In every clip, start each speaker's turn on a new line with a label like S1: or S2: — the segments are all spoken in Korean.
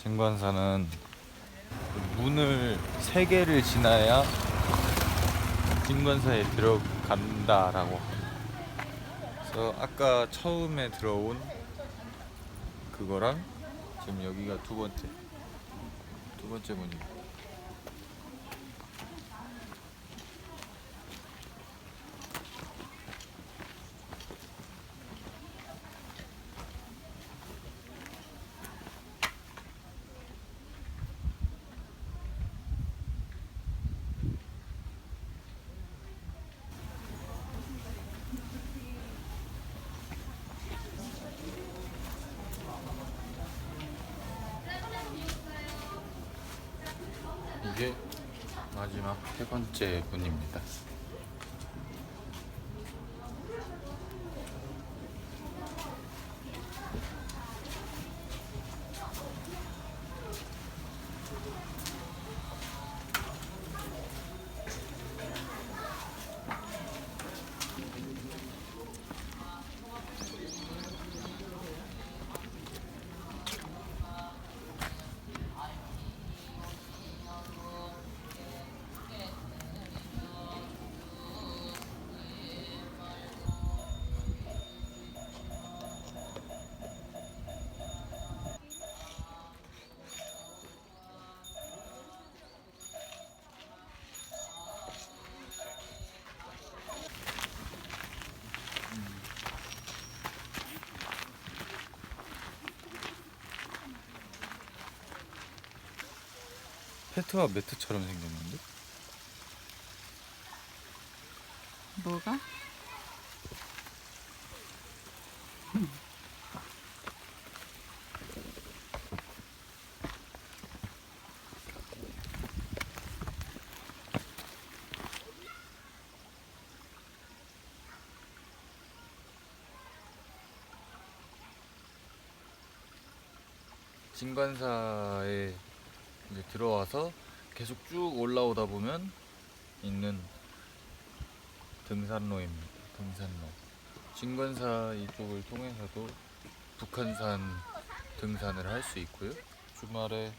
S1: 진관사는 문을 3개를 지나야 진관사에 들어간다라고. 그래서 아까 처음에 들어온 그거랑 지금 여기가 두 번째 문입니다. 이게 마지막 3번째 문입니다. 페트와 매트처럼 생겼는데?
S2: 뭐가?
S1: 진관사에 이제 들어와서 계속 쭉 올라오다 보면 있는 등산로입니다. 등산로. 진관사 이쪽을 통해서도 북한산 등산을 할 수 있고요. 주말에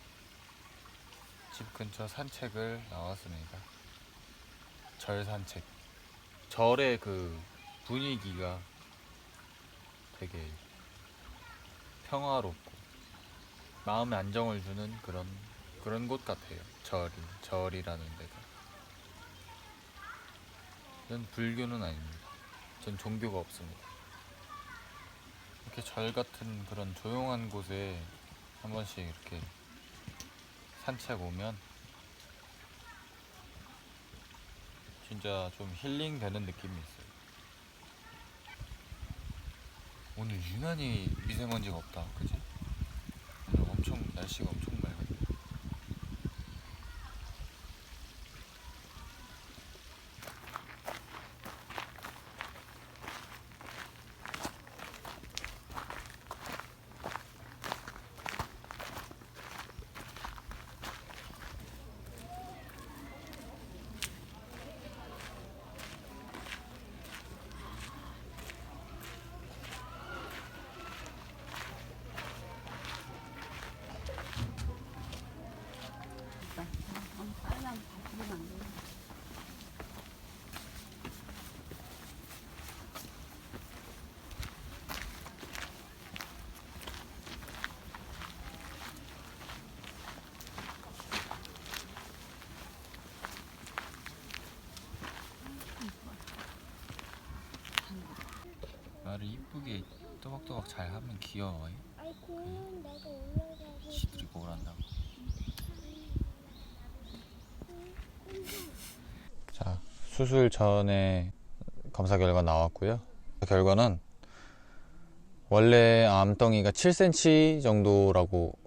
S1: 집 근처 산책을 나왔습니다. 절 산책. 절의 그 분위기가 되게 평화롭고 마음에 안정을 주는 그런 곳 같아요. 절이라는 데가. 전 불교는 아닙니다. 전 종교가 없습니다. 이렇게 절 같은 그런 조용한 곳에 한 번씩 이렇게 산책 오면 진짜 좀 힐링 되는 느낌이 있어요. 오늘 유난히 미세먼지가 없다, 그지? 오늘 날씨가 엄청 맑아.
S2: 빨리 안 바꾸면 안 돼.
S1: 말을 이쁘게 또박또박 잘 하면 귀여워요.
S3: 아이고, 내가 올라가고
S1: 지들이 뭘 안다고. 자, 수술 전에 검사 결과 나왔고요. 결과는 원래 암덩이가 7cm 정도라고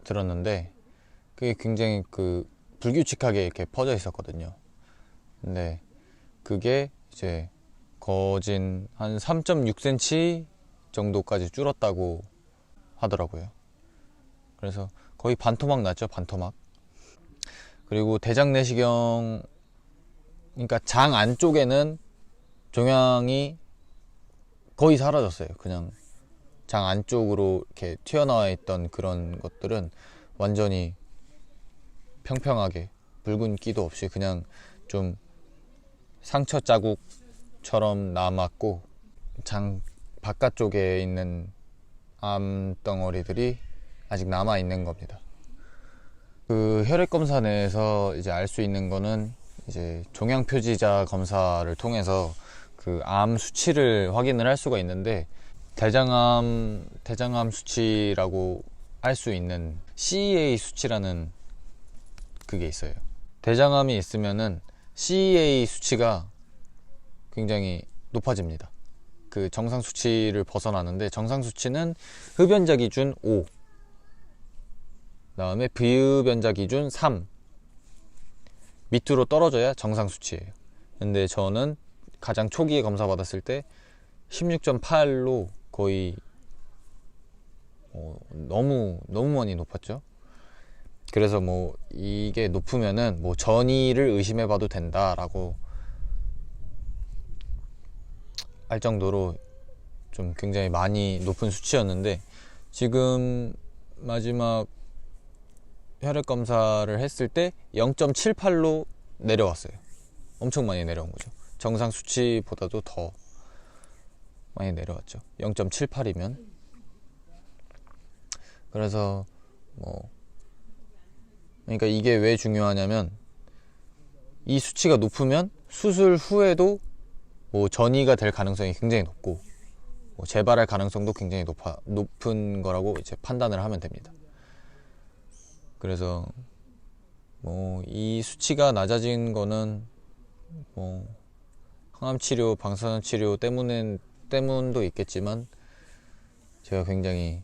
S1: 들었는데 그게 굉장히 불규칙하게 이렇게 퍼져 있었거든요. 근데 그게 이제 거진 한 3.6cm 정도까지 줄었다고 하더라고요. 그래서 거의 반토막 났죠, 반토막. 그리고 대장 내시경, 그러니까 장 안쪽에는 종양이 거의 사라졌어요. 그냥 장 안쪽으로 이렇게 튀어나와 있던 그런 것들은 완전히 평평하게 붉은 끼도 없이 그냥 좀 상처 자국처럼 남았고, 장 바깥쪽에 있는 암덩어리들이 아직 남아 있는 겁니다. 그 혈액 검사 내에서 이제 알 수 있는 거는 이제 종양 표지자 검사를 통해서 그 암 수치를 확인을 할 수가 있는데, 대장암 수치라고 할 수 있는 CEA 수치라는 그게 있어요. 대장암이 있으면은 CEA 수치가 굉장히 높아집니다. 그 정상 수치를 벗어나는데, 정상 수치는 흡연자 기준 5, 다음에 비흡연자 기준 3 밑으로 떨어져야 정상 수치예요. 근데 저는 가장 초기에 검사 받았을 때 16.8로 거의 너무 많이 높았죠. 그래서 뭐 이게 높으면은 뭐 전이를 의심해 봐도 된다라고 할 정도로 좀 굉장히 많이 높은 수치였는데, 지금 마지막 혈액 검사를 했을 때 0.78로 내려왔어요. 엄청 많이 내려온 거죠. 정상 수치보다도 더 많이 내려왔죠. 0.78이면. 그래서 뭐 그러니까 이게 왜 중요하냐면, 이 수치가 높으면 수술 후에도 뭐 전이가 될 가능성이 굉장히 높고, 뭐 재발할 가능성도 굉장히 높은 거라고 이제 판단을 하면 됩니다. 그래서 뭐 이 수치가 낮아진 거는 뭐 항암 치료, 방사선 치료 때문도 있겠지만, 제가 굉장히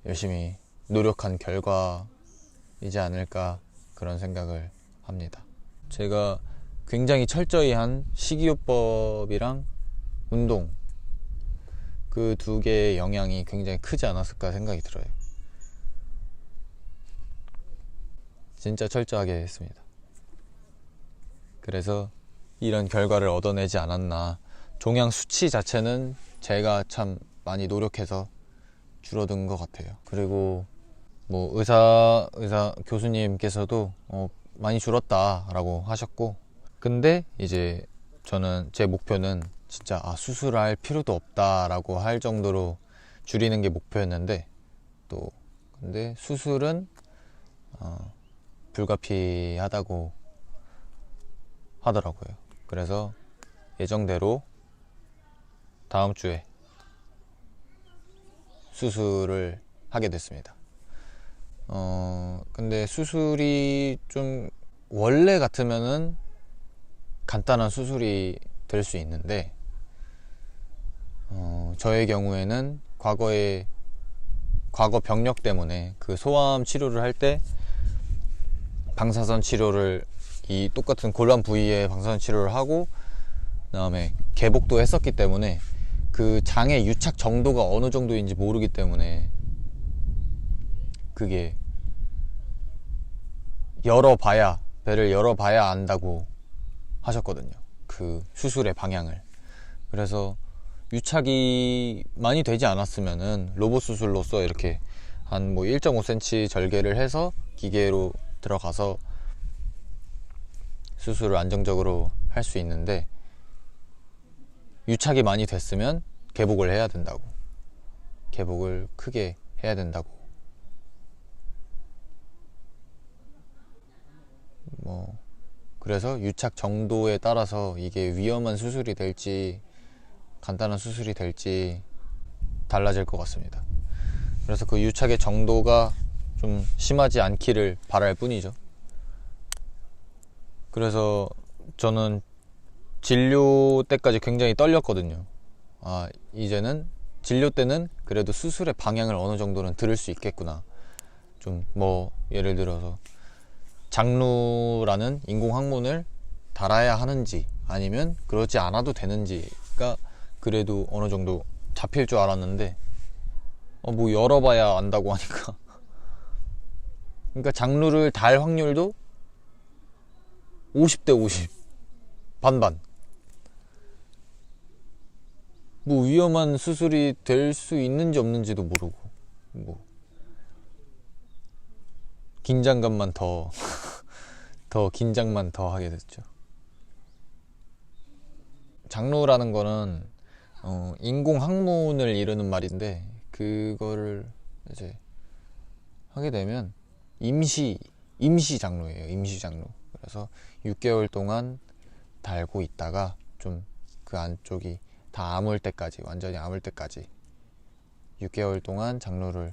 S1: 열심히 노력한 결과이지 않을까 그런 생각을 합니다. 제가 굉장히 철저히 한 식이요법이랑 운동, 그 두 개의 영향이 굉장히 크지 않았을까 생각이 들어요. 진짜 철저하게 했습니다. 그래서 이런 결과를 얻어내지 않았나. 종양 수치 자체는 제가 참 많이 노력해서 줄어든 것 같아요. 그리고 뭐 의사 교수님께서도 많이 줄었다라고 하셨고, 근데 이제 저는 제 목표는 진짜 수술할 필요도 없다라고 할 정도로 줄이는 게 목표였는데, 또 근데 수술은 불가피하다고 하더라고요. 그래서 예정대로 다음 주에 수술을 하게 됐습니다. 근데 수술이 좀 원래 같으면은 간단한 수술이 될 수 있는데, 저의 경우에는 과거 병력 때문에 그 소아암 치료를 할 때 방사선 치료를, 이 똑같은 골반 부위에 방사선 치료를 하고 그다음에 개복도 했었기 때문에 그 장의 유착 정도가 어느 정도인지 모르기 때문에, 그게 배를 열어봐야 안다고 하셨거든요. 그 수술의 방향을. 그래서 유착이 많이 되지 않았으면은 로봇 수술로서 이렇게 한 뭐 1.5cm 절개를 해서 기계로 들어가서 수술을 안정적으로 할 수 있는데, 유착이 많이 됐으면 개복을 해야 된다고, 개복을 크게 해야 된다고. 뭐 그래서 유착 정도에 따라서 이게 위험한 수술이 될지 간단한 수술이 될지 달라질 것 같습니다. 그래서 그 유착의 정도가 좀 심하지 않기를 바랄 뿐이죠. 그래서 저는 진료 때까지 굉장히 떨렸거든요. 이제는 진료 때는 그래도 수술의 방향을 어느 정도는 들을 수 있겠구나. 좀 뭐 예를 들어서 장루라는 인공항문을 달아야 하는지 아니면 그러지 않아도 되는지가 그래도 어느 정도 잡힐 줄 알았는데, 뭐 열어봐야 안다고 하니까 그러니까 장루를 달 확률도 50대 50 반반. 뭐 위험한 수술이 될 수 있는지 없는지도 모르고 뭐 긴장감만 더 긴장만 더 하게 됐죠. 장로라는 거는 인공 항문을 이루는 말인데, 그거를 이제 하게 되면 임시 장로예요. 임시 장로. 그래서 6개월 동안 달고 있다가 좀 그 안쪽이 다 아물 때까지, 완전히 아물 때까지 6개월 동안 장로를,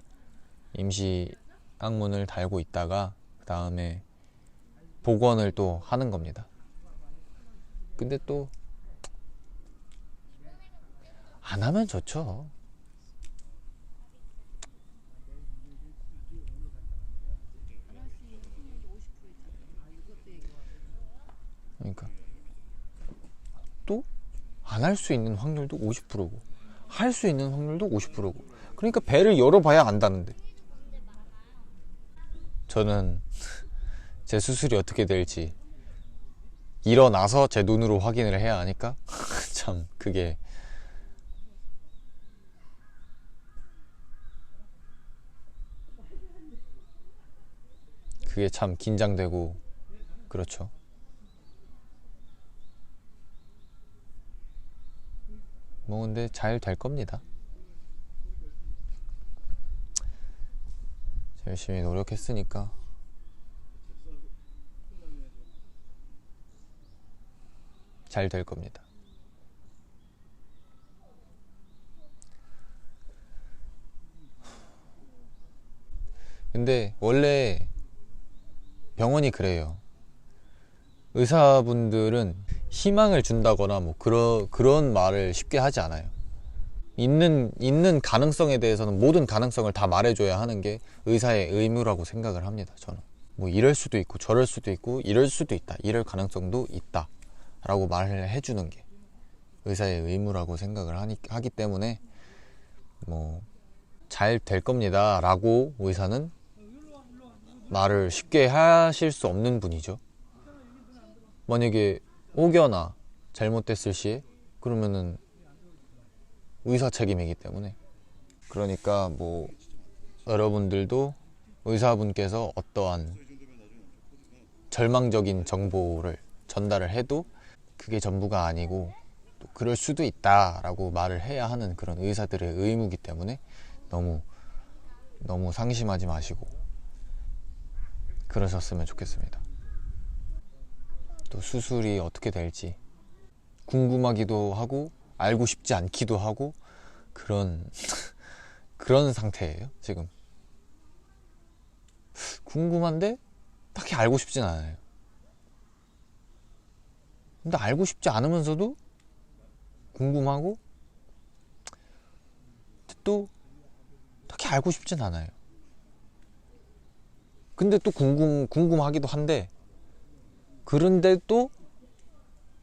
S1: 임시 항문을 달고 있다가 그 다음에 복원을 또 하는 겁니다. 근데 또 안 하면 좋죠. 그러니까 또 안 할 수 있는 확률도 50%고 할 수 있는 확률도 50%고, 그러니까 배를 열어봐야 안다는데. 저는 제 수술이 어떻게 될지 일어나서 제 눈으로 확인을 해야 하니까 참 그게 참 긴장되고 그렇죠. 뭐 근데 잘 될 겁니다. 열심히 노력했으니까. 잘 될 겁니다. 근데 원래 병원이 그래요. 의사분들은 희망을 준다거나 뭐 그런 말을 쉽게 하지 않아요. 있는 가능성에 대해서는 모든 가능성을 다 말해줘야 하는 게 의사의 의무라고 생각을 합니다. 저는 뭐 이럴 수도 있고 저럴 수도 있고 이럴 수도 있다, 이럴 가능성도 있다 라고 말을 해주는 게 의사의 의무라고 생각을 하기 때문에 뭐 잘 될 겁니다 라고 의사는 말을 쉽게 하실 수 없는 분이죠. 만약에 혹여나 잘못됐을 시에 그러면은 의사 책임이기 때문에. 그러니까 뭐 여러분들도 의사분께서 어떠한 절망적인 정보를 전달을 해도 그게 전부가 아니고 또 그럴 수도 있다라고 말을 해야 하는 그런 의사들의 의무이기 때문에 너무 상심하지 마시고 그러셨으면 좋겠습니다. 또 수술이 어떻게 될지 궁금하기도 하고 알고 싶지 않기도 하고 그런 상태예요 지금. 궁금한데 딱히 알고 싶진 않아요. 근데 알고 싶지 않으면서도 궁금하고 또 딱히 알고 싶진 않아요. 근데 또 궁금하기도 한데, 그런데 또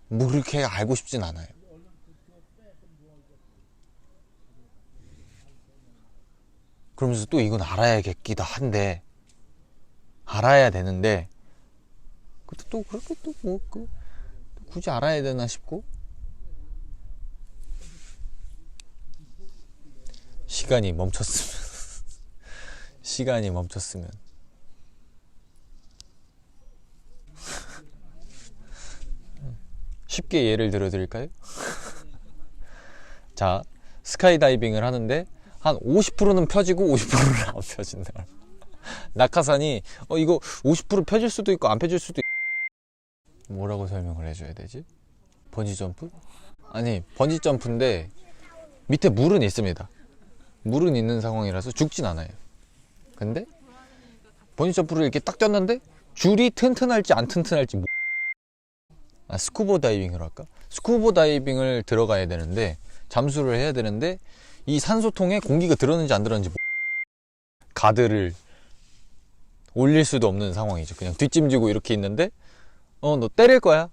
S1: 뭐 그렇게 알고 싶진 않아요. 그러면서 또 이건 알아야겠기도 한데, 알아야 되는데, 근데 또 그렇게 또 뭐 굳이 알아야 되나 싶고. 시간이 멈췄으면 쉽게 예를 들어 드릴까요? 자, 스카이다이빙을 하는데 한 50%는 펴지고 50%는 안 펴진다. 낙하산이 이거 50% 펴질 수도 있고 안 펴질 수도 있고. 뭐라고 설명을 해줘야 되지? 번지점프? 아니, 번지점프인데 밑에 물은 있습니다. 물은 있는 상황이라서 죽진 않아요. 근데 번지점프를 이렇게 딱 쪘는데 줄이 튼튼할지 안 튼튼할지 스쿠버 다이빙으로 할까? 스쿠버 다이빙을 들어가야 되는데, 잠수를 해야 되는데 이 산소통에 공기가 들었는지 안 들었는지 가드를 올릴 수도 없는 상황이죠. 그냥 뒷짐지고 이렇게 있는데 너 때릴 거야.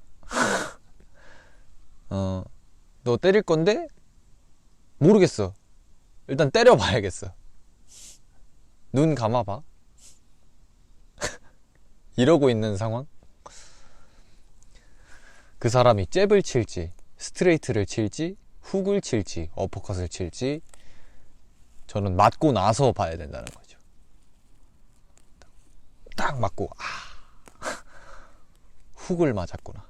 S1: 너 때릴 건데 모르겠어. 일단 때려봐야겠어. 눈 감아봐. 이러고 있는 상황. 그 사람이 잽을 칠지 스트레이트를 칠지
S4: 훅을 칠지 어퍼컷을 칠지 저는 맞고 나서 봐야 된다는 거죠. 딱 맞고 훅을 맞았구나,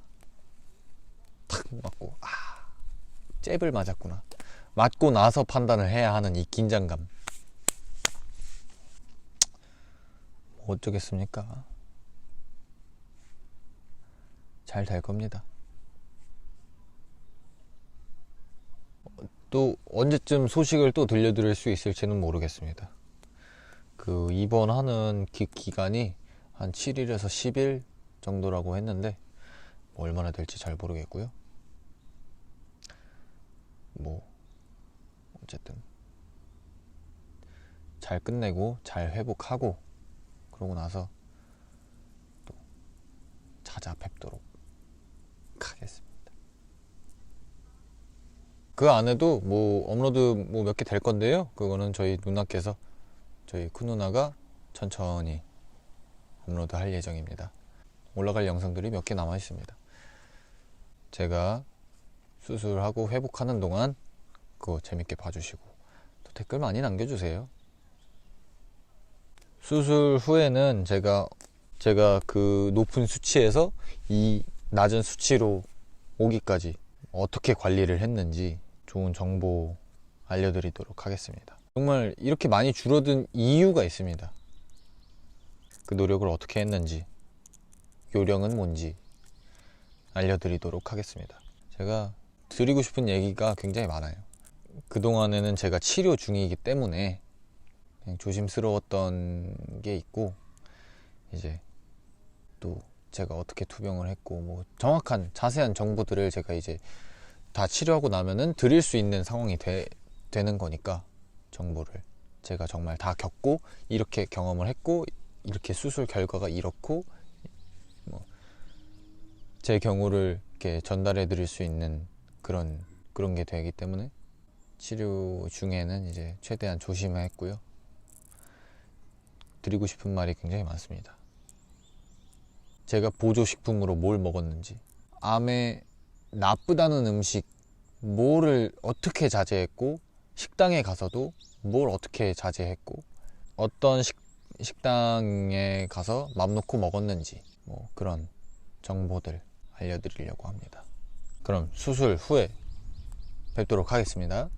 S4: 탁 맞고 잽을 맞았구나, 맞고 나서 판단을 해야 하는 이 긴장감. 뭐 어쩌겠습니까? 잘 될 겁니다. 또 언제쯤 소식을 또 들려드릴 수 있을지는 모르겠습니다. 그 입원하는 기간이 한 7일에서 10일 정도라고 했는데 뭐 얼마나 될지 잘 모르겠고요. 뭐 어쨌든 잘 끝내고 잘 회복하고 그러고 나서 또 찾아뵙도록 하겠습니다. 그 안에도 뭐 업로드 뭐 몇 개 될 건데요. 그거는 저희 누나께서, 저희 큰 누나가 천천히 업로드 할 예정입니다. 올라갈 영상들이 몇 개 남아 있습니다. 제가 수술하고 회복하는 동안 그거 재밌게 봐주시고 또 댓글 많이 남겨주세요. 수술 후에는 제가 그 높은 수치에서 이 낮은 수치로 오기까지 어떻게 관리를 했는지 좋은 정보 알려드리도록 하겠습니다. 정말 이렇게 많이 줄어든 이유가 있습니다. 그 노력을 어떻게 했는지, 요령은 뭔지 알려드리도록 하겠습니다. 제가 드리고 싶은 얘기가 굉장히 많아요. 그동안에는 제가 치료 중이기 때문에 그냥 조심스러웠던 게 있고, 이제 또 제가 어떻게 투병을 했고 뭐 정확한 자세한 정보들을 제가 이제 다 치료하고 나면은 드릴 수 있는 상황이 되는 거니까, 정보를 제가 정말 다 겪고 이렇게 경험을 했고 이렇게 수술 결과가 이렇고 뭐 제 경우를 이렇게 전달해 드릴 수 있는 그런 게 되기 때문에 치료 중에는 이제 최대한 조심했고요. 드리고 싶은 말이 굉장히 많습니다. 제가 보조식품으로 뭘 먹었는지, 암에 나쁘다는 음식 뭐를 어떻게 자제했고, 식당에 가서도 뭘 어떻게 자제했고, 어떤 식당에 가서 맘 놓고 먹었는지, 뭐 그런 정보들 알려드리려고 합니다. 그럼 수술 후에 뵙도록 하겠습니다.